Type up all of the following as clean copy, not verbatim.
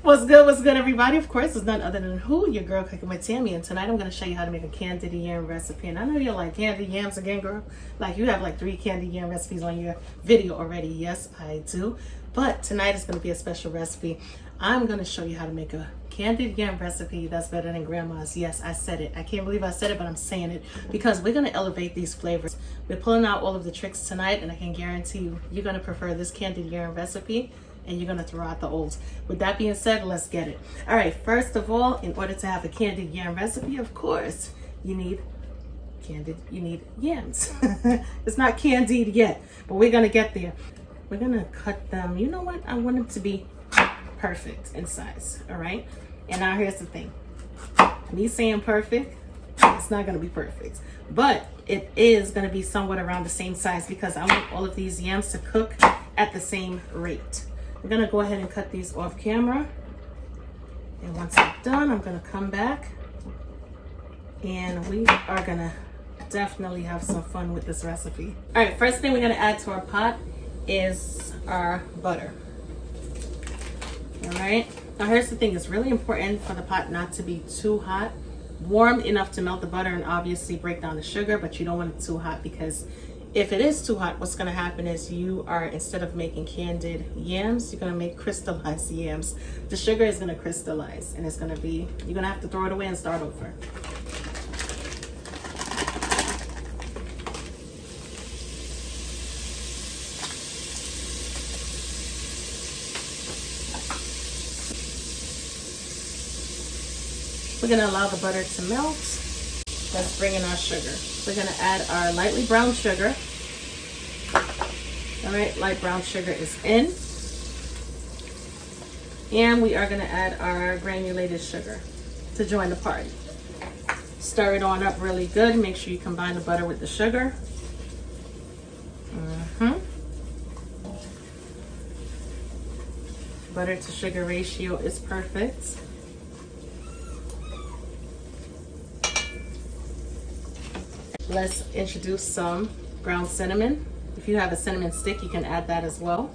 What's good, everybody? Of course, it's none other than who? Your girl cooking with Tammy, and tonight I'm going to show you how to make a candied yam recipe. And I know you're like, candied yams again, girl? Like, you have like 3 candied yam recipes on your video already. Yes, I do. But tonight is going to be a special recipe. I'm going to show you how to make a candied yam recipe that's better than grandma's. Yes, I said it. I can't believe I said it, but I'm saying it because we're going to elevate these flavors. We're pulling out all of the tricks tonight, and I can guarantee you, you're going to prefer this candied yam recipe and you're gonna throw out the olds. With that being said, let's get it. All right, first of all, in order to have a candied yam recipe, of course, you need yams. It's not candied yet, but we're gonna get there. We're gonna cut them, you know what? I want them to be perfect in size, all right? And now here's the thing. Me saying perfect, it's not gonna be perfect, but it is gonna be somewhat around the same size because I want all of these yams to cook at the same rate. I'm gonna go ahead and cut these off camera. And once I'm done, I'm gonna come back and we are gonna definitely have some fun with this recipe. All right, first thing we're gonna add to our pot is our butter. All right, now here's the thing, it's really important for the pot not to be too hot. Warm enough to melt the butter and obviously break down the sugar, but you don't want it too hot because if it is too hot, what's going to happen is you are, instead of making candied yams, you're going to make crystallized yams. The sugar is going to crystallize and it's going to be, you're going to have to throw it away and start over. We're going to allow the butter to melt. Let's bring in our sugar. We're going to add our lightly brown sugar. All right, light brown sugar is in. And we are going to add our granulated sugar to join the party. Stir it on up really good. Make sure you combine the butter with the sugar. Butter to sugar ratio is perfect. Let's introduce some ground cinnamon. If you have a cinnamon stick, you can add that as well.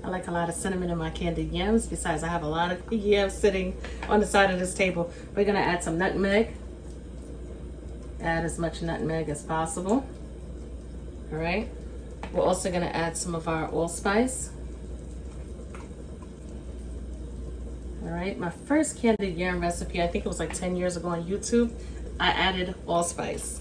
I like a lot of cinnamon in my candied yams. Besides, I have a lot of yams sitting on the side of this table. We're gonna add some nutmeg. Add as much nutmeg as possible. All right. We're also gonna add some of our allspice. All right, my first candied yam recipe, I think it was like 10 years ago on YouTube, I added allspice.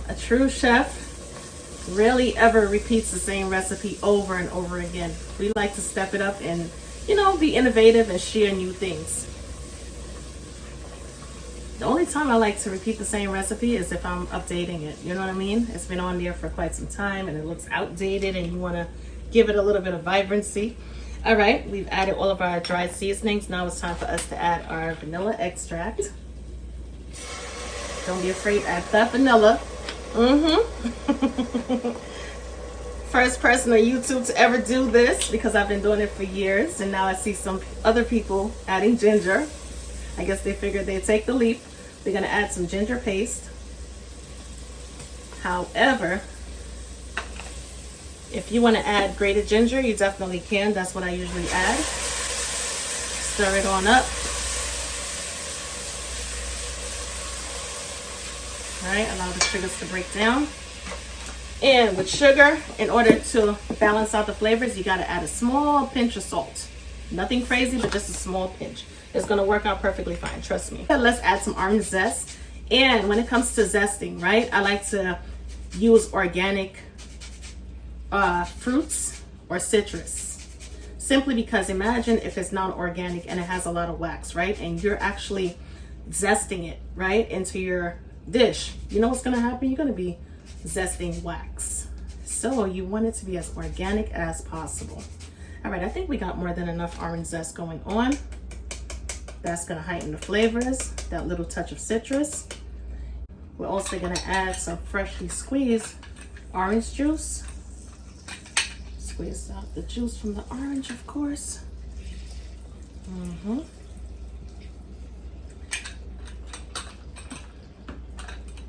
A true chef rarely ever repeats the same recipe over and over again. We like to step it up and, you know, be innovative and share new things. The only time I like to repeat the same recipe is if I'm updating it, you know what I mean? It's been on there for quite some time and it looks outdated and you wanna give it a little bit of vibrancy. All right, we've added all of our dried seasonings. Now it's time for us to add our vanilla extract. Don't be afraid, add that vanilla. First person on YouTube to ever do this because I've been doing it for years. And now I see some other people adding ginger. I guess they figured they'd take the leap. We're gonna add some ginger paste. However, if you want to add grated ginger, you definitely can. That's what I usually add. Stir it on up. All right, allow the sugars to break down. And with sugar, in order to balance out the flavors, you got to add a small pinch of salt. Nothing crazy, but just a small pinch. It's going to work out perfectly fine, trust me. Let's add some orange zest. And when it comes to zesting, right, I like to use organic fruits or citrus, simply because imagine if it's non-organic and it has a lot of wax, right? And you're actually zesting it right into your dish. You know what's gonna happen? You're gonna be zesting wax. So you want it to be as organic as possible. All right, I think we got more than enough orange zest going on. That's gonna heighten the flavors, that little touch of citrus. We're also gonna add some freshly squeezed orange juice. Squeeze out the juice from the orange, of course.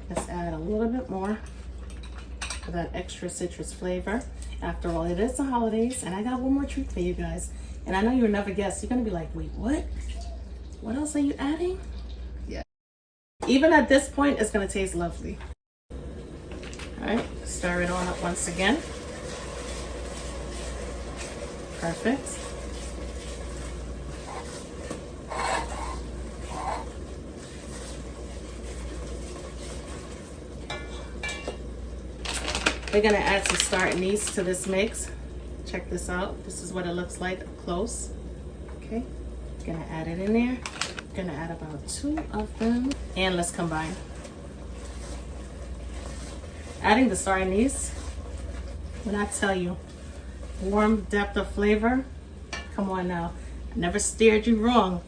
Let's add a little bit more. for that extra citrus flavor. After all, it is the holidays, and I got one more treat for you guys. And I know you'll never guess. You're gonna be like, wait, what? What else are you adding? Yeah. Even at this point, it's gonna taste lovely. All right, stir it on up once again. Perfect. We're gonna add some star anise to this mix. Check this out. This is what it looks like up close. Okay, gonna add it in there. Gonna add about 2 of them, and let's combine. Adding the star anise, when I tell you, warm depth of flavor, come on now. I never steered you wrong,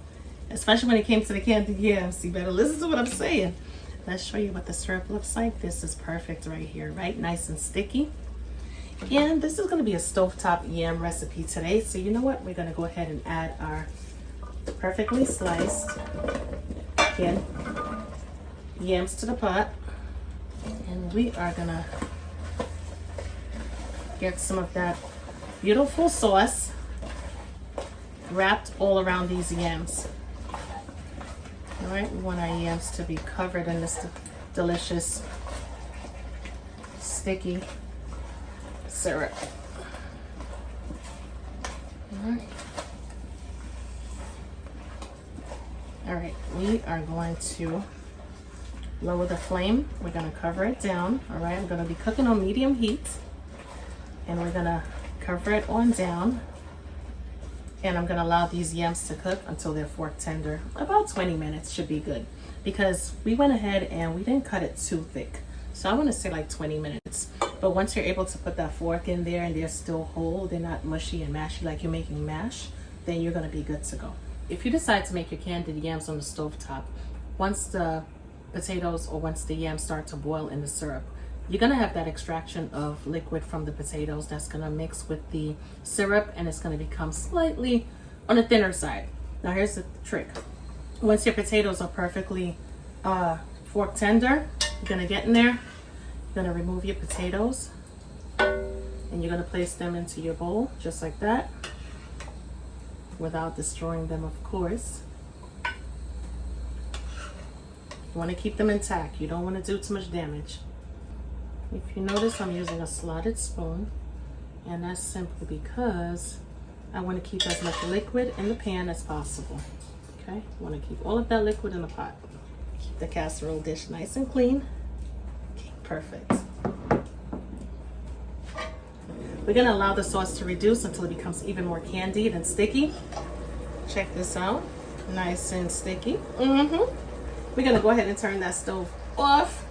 especially when it came to the candied yams. You better listen to what I'm saying. Let's show you what the syrup looks like. This is perfect right here, right? Nice and sticky. And this is gonna be a stovetop yam recipe today. So you know what? We're gonna go ahead and add our perfectly sliced canned yams to the pot. And we are gonna get some of that beautiful sauce wrapped all around these yams. All right, we want our yams to be covered in this delicious, sticky syrup. All right, we are going to lower the flame. We're gonna cover it down. All right, I'm gonna be cooking on medium heat, and we're gonna cover it on down. And I'm gonna allow these yams to cook until they're fork tender. About 20 minutes should be good, because we went ahead and we didn't cut it too thick. So I wanna say like 20 minutes. But once you're able to put that fork in there and they're still whole, they're not mushy and mashy like you're making mash, then you're gonna be good to go. If you decide to make your candied yams on the stovetop, once the potatoes or once the yams start to boil in the syrup, you're gonna have that extraction of liquid from the potatoes that's gonna mix with the syrup, and it's gonna become slightly on the thinner side. Now here's the trick. Once your potatoes are perfectly fork tender, you're gonna get in there, you're gonna remove your potatoes, and you're gonna place them into your bowl just like that, without destroying them, of course. You wanna keep them intact. You don't wanna do too much damage. If you notice, I'm using a slotted spoon, and that's simply because I want to keep as much liquid in the pan as possible. Okay, I want to keep all of that liquid in the pot. Keep the casserole dish nice and clean. Okay, perfect. We're gonna allow the sauce to reduce until it becomes even more candied and sticky. Check this out, nice and sticky. We're gonna go ahead and turn that stove off.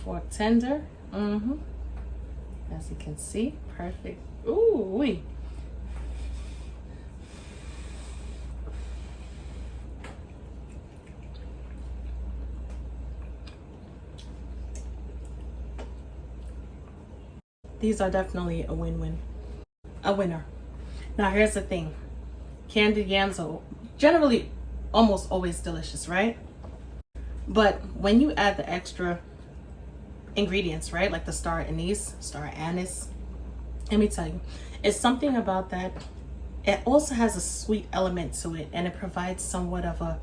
Fork tender, as you can see, perfect. Ooh wee. These are definitely a win-win, a winner. Now here's the thing, candied yams are generally almost always delicious, right? But when you add the extra ingredients, right, like the star anise, let me tell you, it's something about that. It also has a sweet element to it, and it provides somewhat of a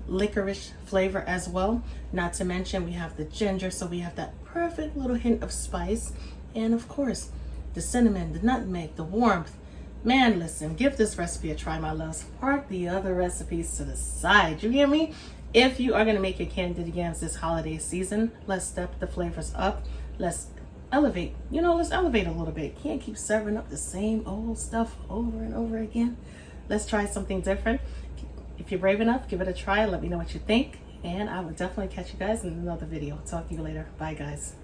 licorice flavor as well. Not to mention we have the ginger, so we have that perfect little hint of spice, and of course the cinnamon, the nutmeg, the warmth. Man, listen, give this recipe a try, my loves. Park the other recipes to the side, you hear me? If you are gonna make your candied yams this holiday season, let's step the flavors up. Let's elevate, let's elevate a little bit. Can't keep serving up the same old stuff over and over again. Let's try something different. If you're brave enough, give it a try. Let me know what you think. And I will definitely catch you guys in another video. Talk to you later. Bye, guys.